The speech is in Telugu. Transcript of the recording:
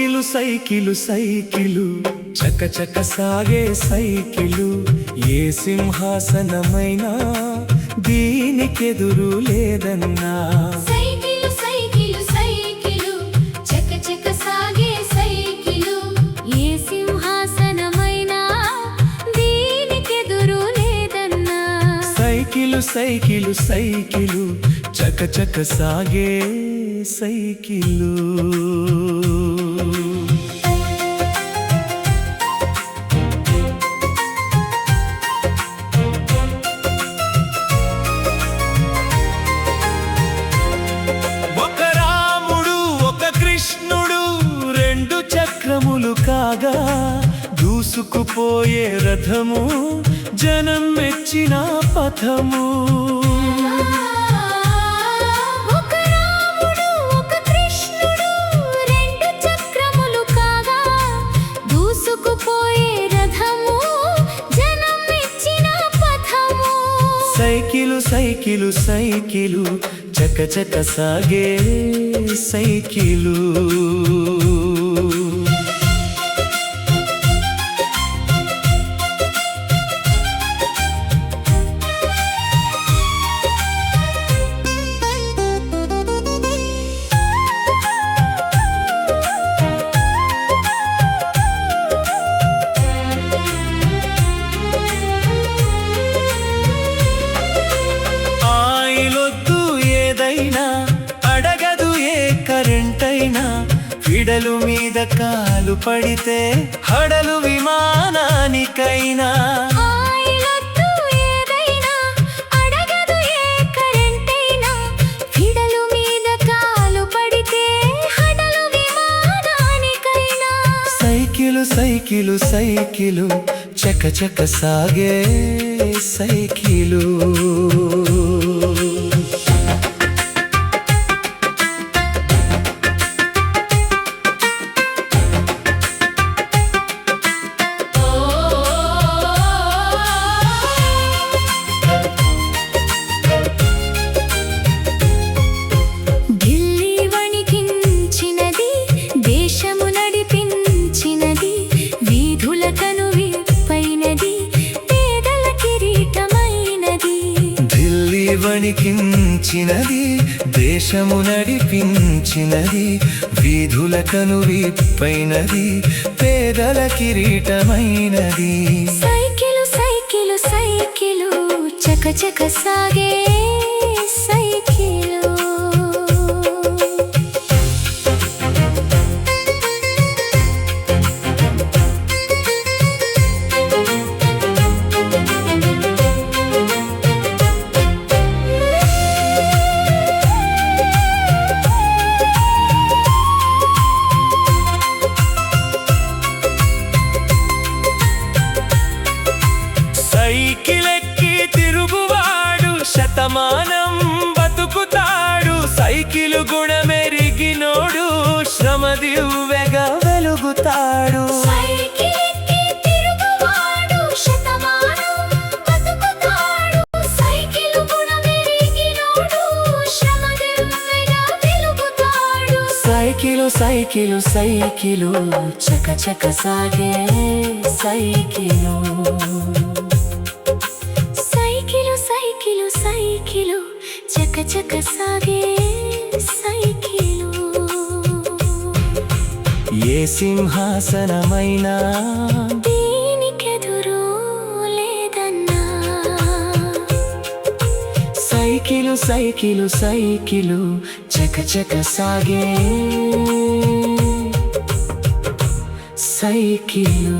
సైకిలు సైకిలు సైకిలు చక చక సాగే సైకిలు ఏ సింహాసనమైనా దీనికెదురు లేదన్నా సైకిలు సైకిలు సైకిలు చక చక సాగే సైకిలు ఏ సింహాసనమైనా దీనికెదురు లేదన్నా సైకిలు సైకిలు సైకిలు చక చక సాగే సైకిలు చక్రములు కాగా దూసుకుపోయే రథము జనం మెచ్చిన పథము ఒక రాముడు ఒక కృష్ణుడు రెండు చక్రములు కాగా దూసుకుపోయే రథము జనం మెచ్చిన పథము సైకిలు సైకిలు సైకిలు చక చక సాగే సైకిలు అడగదు ఏ కరెంటైనా ఫిడలు మీద కాలు పడితే హడలు విమానానికైనా అడగదు ఏ కరెంటైనా ఫిడలు మీద కాలు పడితే హడలు విమానానికైనా సైకిలు సైకిలు సైకిలు చక చక సాగే సైకిలు వణికించినది దేశము నడిపించినది వీధులకను విప్పైనది పేదల కిరీటమైనది సైకిలు సైకిలు సైకిలు చక చక సాగే సైకిలు సైకిలెక్కి తిరుగువాడు శతమానం బతుకుతాడు సైకిలు గుణమెరిగినోడు శ్రమ దివ్వెగా వెలుగుతాడు సైకిలెక్కి తిరుగువాడు శతమానం బతుకుతాడు సైకిలు గుణమెరిగినోడు శ్రమ దివ్వెగా వెలుగుతాడు సైకిలు సైకిలు సైకిలు చక చక సాగే సైకిలు సైకిలు సైకిలు చక చక సాగే సైకిలు ఏ సింహాసనమైనా దీనికెదురు లేదన్నా సైకిలు సైకిలు సైకిలు చక చక సాగే సైకిలు